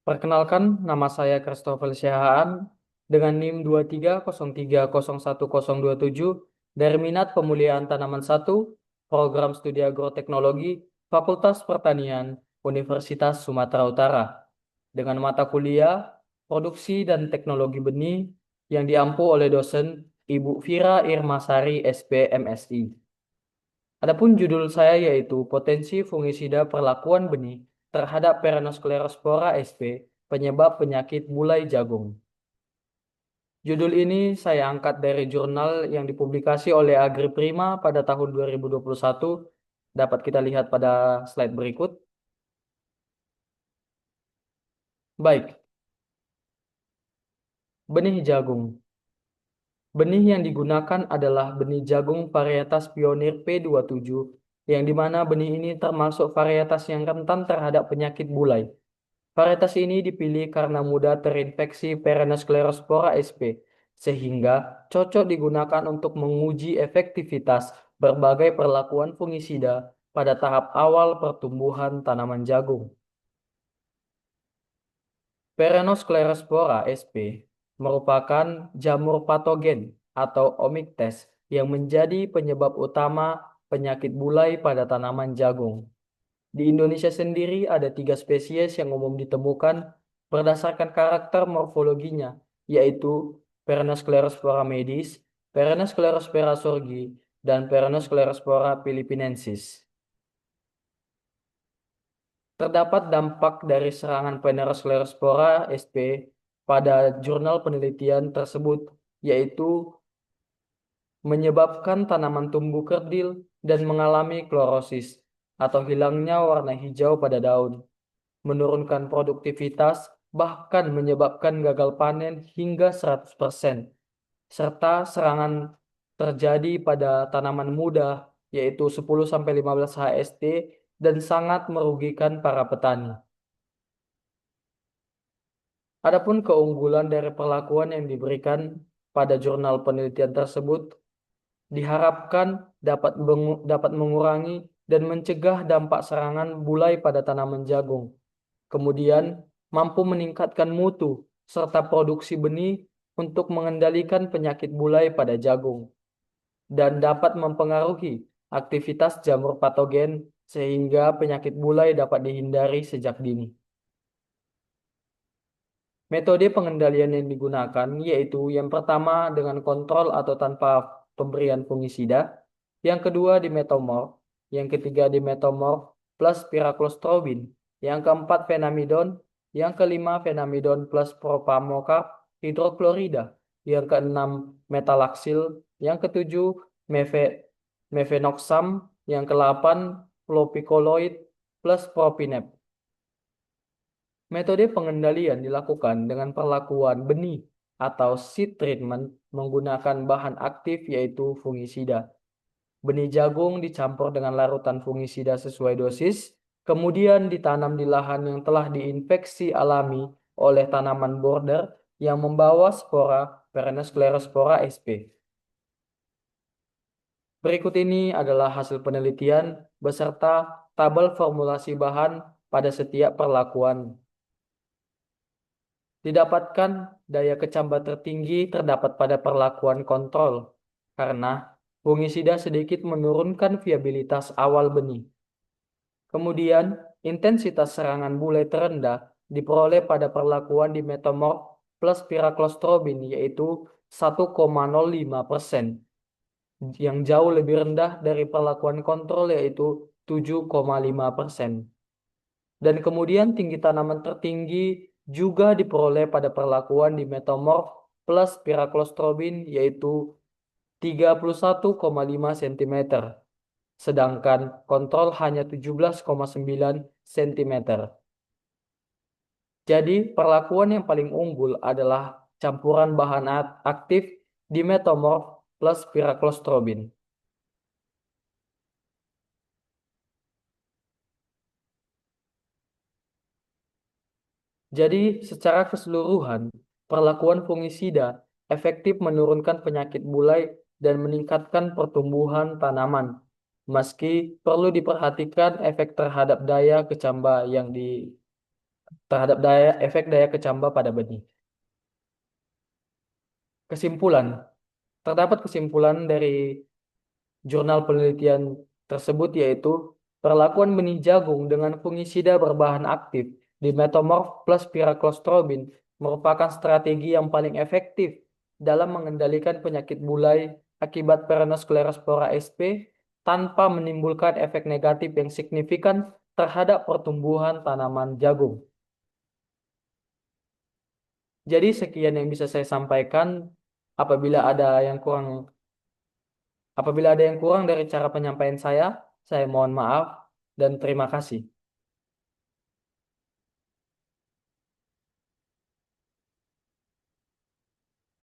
Perkenalkan, nama saya Christopher Siahaan dengan NIM 2303011027 dari Minat Pemulihan Tanaman 1, Program Studi Agroteknologi, Fakultas Pertanian, Universitas Sumatera Utara, dengan mata kuliah Produksi dan Teknologi Benih yang diampu oleh dosen Ibu Vira Irmasari, SP, MSI. Adapun judul saya yaitu Potensi Fungisida Perlakuan Benih terhadap Peronosklerospora sp, penyebab penyakit bulai jagung. Judul ini saya angkat dari jurnal yang dipublikasi oleh Agriprima pada tahun 2021. Dapat kita lihat pada slide berikut. Baik, benih jagung. Benih yang digunakan adalah benih jagung varietas Pionir P27, yang dimana benih ini termasuk varietas yang rentan terhadap penyakit bulai. Varietas ini dipilih karena mudah terinfeksi Peronosklerospora sp, sehingga cocok digunakan untuk menguji efektivitas berbagai perlakuan fungisida pada tahap awal pertumbuhan tanaman jagung. Peronosklerospora sp merupakan jamur patogen atau omiktes yang menjadi penyebab utama penyakit bulai pada tanaman jagung. Di Indonesia sendiri ada 3 spesies yang umum ditemukan berdasarkan karakter morfologinya, yaitu Peronosklerospora medis, Peronosklerospora sorgi, dan Peronosklerospora philippinensis. Terdapat dampak dari serangan Peronosklerospora sp pada jurnal penelitian tersebut, yaitu menyebabkan tanaman tumbuh kerdil dan mengalami klorosis atau hilangnya warna hijau pada daun, menurunkan produktivitas, bahkan menyebabkan gagal panen hingga 100%, serta serangan terjadi pada tanaman muda, yaitu 10-15 HST, dan sangat merugikan para petani. Adapun keunggulan dari perlakuan yang diberikan pada jurnal penelitian tersebut diharapkan dapat mengurangi dan mencegah dampak serangan bulai pada tanaman jagung. Kemudian, mampu meningkatkan mutu serta produksi benih untuk mengendalikan penyakit bulai pada jagung, dan dapat mempengaruhi aktivitas jamur patogen sehingga penyakit bulai dapat dihindari sejak dini. Metode pengendalian yang digunakan yaitu yang pertama dengan kontrol atau tanpa pemberian fungisida, yang kedua di metomorf, yang ketiga di metomorf plus piraklostrobil, yang keempat fenamidon, yang kelima fenamidon plus propamokap hidroklorida, yang keenam metalaksil, yang ketujuh mefenoxam, yang kedelapan flopicoloid plus propinep. Metode pengendalian dilakukan dengan perlakuan benih atau seed treatment menggunakan bahan aktif yaitu fungisida. Benih jagung dicampur dengan larutan fungisida sesuai dosis, kemudian ditanam di lahan yang telah diinfeksi alami oleh tanaman border yang membawa spora Peronosklerospora sp. Berikut ini adalah hasil penelitian beserta tabel formulasi bahan pada setiap perlakuan. Didapatkan daya kecambah tertinggi terdapat pada perlakuan kontrol, karena fungisida sedikit menurunkan viabilitas awal benih. Kemudian, intensitas serangan bulai terendah diperoleh pada perlakuan di metomorf plus piraklostrobil yaitu 1,05%, yang jauh lebih rendah dari perlakuan kontrol yaitu 7,5%. Dan kemudian tinggi tanaman tertinggi juga diperoleh pada perlakuan di metomorf plus piraklostrobil yaitu 31,5 cm, sedangkan kontrol hanya 17,9 cm. Jadi perlakuan yang paling unggul adalah campuran bahan aktif di metomorf plus piraklostrobil. Jadi, secara keseluruhan, perlakuan fungisida efektif menurunkan penyakit bulai dan meningkatkan pertumbuhan tanaman, meski perlu diperhatikan efek terhadap daya kecambah yang terhadap efek daya kecambah pada benih. Kesimpulan, terdapat kesimpulan dari jurnal penelitian tersebut yaitu perlakuan benih jagung dengan fungisida berbahan aktif di metamorf plus piracostrobin merupakan strategi yang paling efektif dalam mengendalikan penyakit bulai akibat Peronospora sp tanpa menimbulkan efek negatif yang signifikan terhadap pertumbuhan tanaman jagung. Jadi sekian yang bisa saya sampaikan. Apabila ada yang kurang Apabila ada yang kurang dari cara penyampaian saya mohon maaf dan terima kasih.